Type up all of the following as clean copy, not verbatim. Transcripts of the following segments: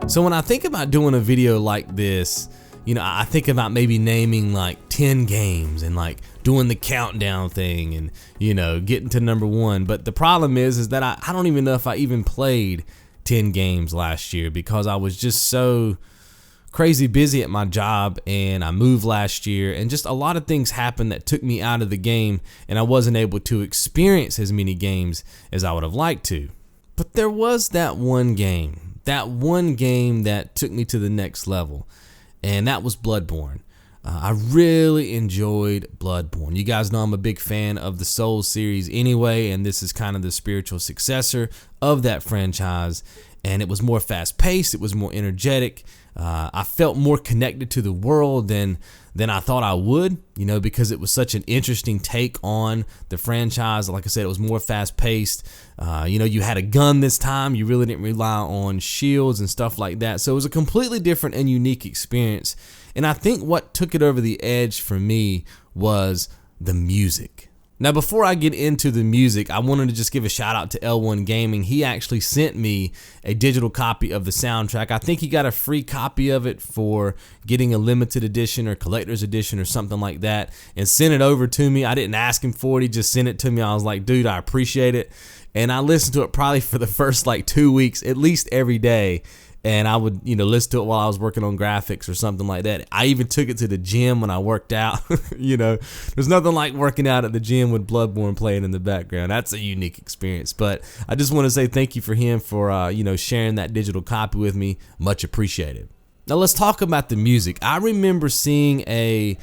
So when I think about doing a video like this, I think about maybe naming like 10 games and like doing the countdown thing and, getting to number 1. But the problem is that I don't even know if I even played 10 games last year because I was just so crazy busy at my job, and I moved last year, and just a lot of things happened that took me out of the game, and I wasn't able to experience as many games as I would have liked to. But there was that one game that took me to the next level, and that was Bloodborne. I really enjoyed Bloodborne. You guys know I'm a big fan of the Souls series anyway, and this is kind of the spiritual successor of that franchise. And it was more fast-paced. It was more energetic. I felt more connected to the world than I thought I would, because it was such an interesting take on the franchise. Like I said, it was more fast-paced. You had a gun this time. You really didn't rely on shields and stuff like that. So it was a completely different and unique experience. And I think what took it over the edge for me was the music. Now, before I get into the music, I wanted to just give a shout out to L1 Gaming. He actually sent me a digital copy of the soundtrack. I think he got a free copy of it for getting a limited edition or collector's edition or something like that, and sent it over to me. I didn't ask him for it. He just sent it to me. I was like, dude, I appreciate it. And I listened to it probably for the first 2 weeks, at least every day. And I would, listen to it while I was working on graphics or something like that. I even took it to the gym when I worked out. There's nothing like working out at the gym with Bloodborne playing in the background. That's a unique experience. But I just want to say thank you for him for, sharing that digital copy with me. Much appreciated. Now let's talk about the music. I remember seeing I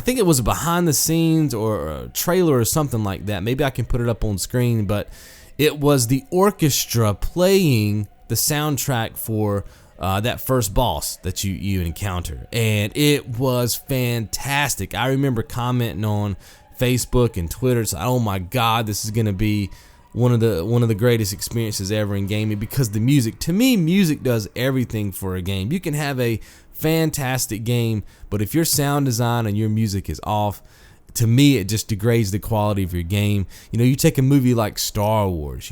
think it was a behind the scenes or a trailer or something like that. Maybe I can put it up on screen, but it was the orchestra playing the soundtrack for that first boss that you encounter, and it was fantastic. I remember commenting on Facebook and Twitter, so oh my God, this is gonna be one of the greatest experiences ever in gaming, because the music, to me, music does everything for a game. You can have a fantastic game, but if your sound design and your music is off, to me, it just degrades the quality of your game. You take a movie like Star Wars,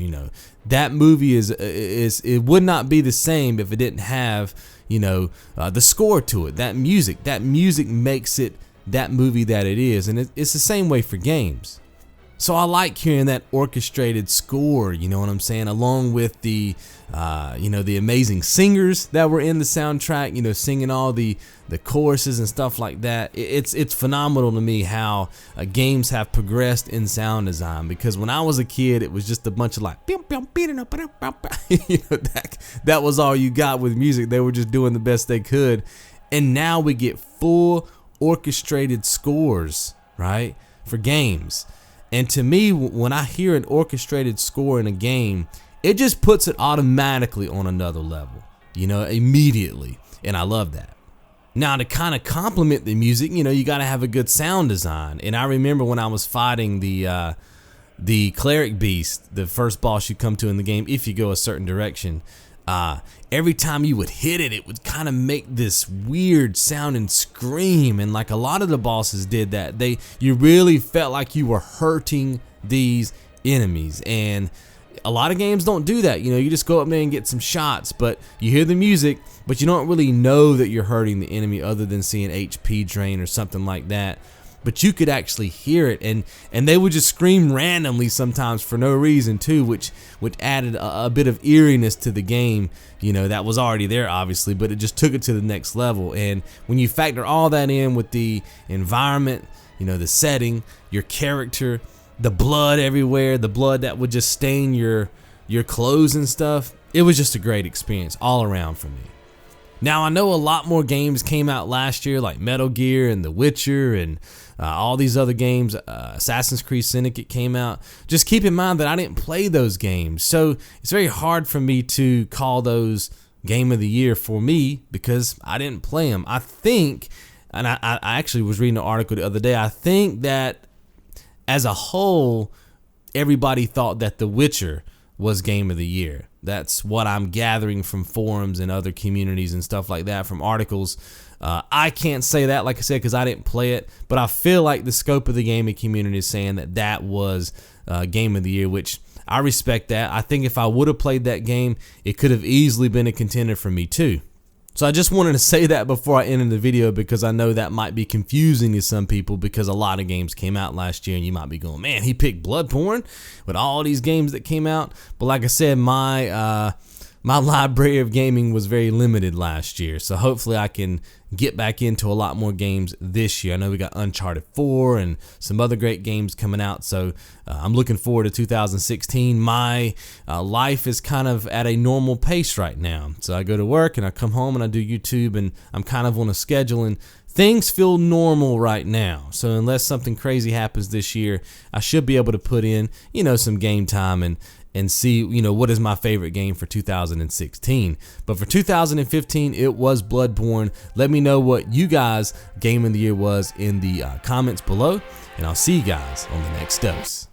that movie it would not be the same if it didn't have, the score to it. That music makes it that movie that it is, and it's the same way for games. So I like hearing that orchestrated score, you know what I'm saying, along with the the amazing singers that were in the soundtrack, singing all the choruses and stuff like that. It's phenomenal to me how games have progressed in sound design, because when I was a kid, it was just a bunch of that was all you got with music. They were just doing the best they could, and now we get full orchestrated scores, right, for games. And to me, when I hear an orchestrated score in a game, it just puts it automatically on another level, immediately. And I love that. Now, to kind of complement the music, you got to have a good sound design. And I remember when I was fighting the cleric beast, the first boss you come to in the game, if you go a certain direction, every time you would hit it, it would kind of make this weird sounding scream. And like a lot of the bosses did that, you really felt like you were hurting these enemies. And a lot of games don't do that. You just go up there and get some shots, but you hear the music, but you don't really know that you're hurting the enemy other than seeing HP drain or something like that. But you could actually hear it, and they would just scream randomly sometimes for no reason too, which added a bit of eeriness to the game, that was already there obviously, but it just took it to the next level. And when you factor all that in with the environment, the setting, your character, the blood everywhere, the blood that would just stain your clothes and stuff, it was just a great experience all around for me. Now, I know a lot more games came out last year, like Metal Gear and The Witcher and all these other games. Assassin's Creed Syndicate came out. Just keep in mind that I didn't play those games, so it's very hard for me to call those Game of the Year for me because I didn't play them. I think, and I actually was reading an article the other day, I think that as a whole, everybody thought that The Witcher was Game of the Year. That's what I'm gathering from forums and other communities and stuff like that, from articles. I can't say that, like I said, because I didn't play it, but I feel like the scope of the gaming community is saying that was Game of the Year, which I respect that. I think if I would have played that game, it could have easily been a contender for me too. So I just wanted to say that before I ended the video, because I know that might be confusing to some people, because a lot of games came out last year and you might be going, man, he picked Bloodborne with all these games that came out. But like I said, my library of gaming was very limited last year. So hopefully I can get back into a lot more games this year. I know we got Uncharted 4 and some other great games coming out. So I'm looking forward to 2016. My life is kind of at a normal pace right now. So I go to work and I come home and I do YouTube, and I'm kind of on a schedule, and things feel normal right now. So unless something crazy happens this year, I should be able to put in, some game time and see, what is my favorite game for 2016. But for 2015, it was Bloodborne. Let me know what you guys' game of the year was in the comments below, and I'll see you guys on the next dose.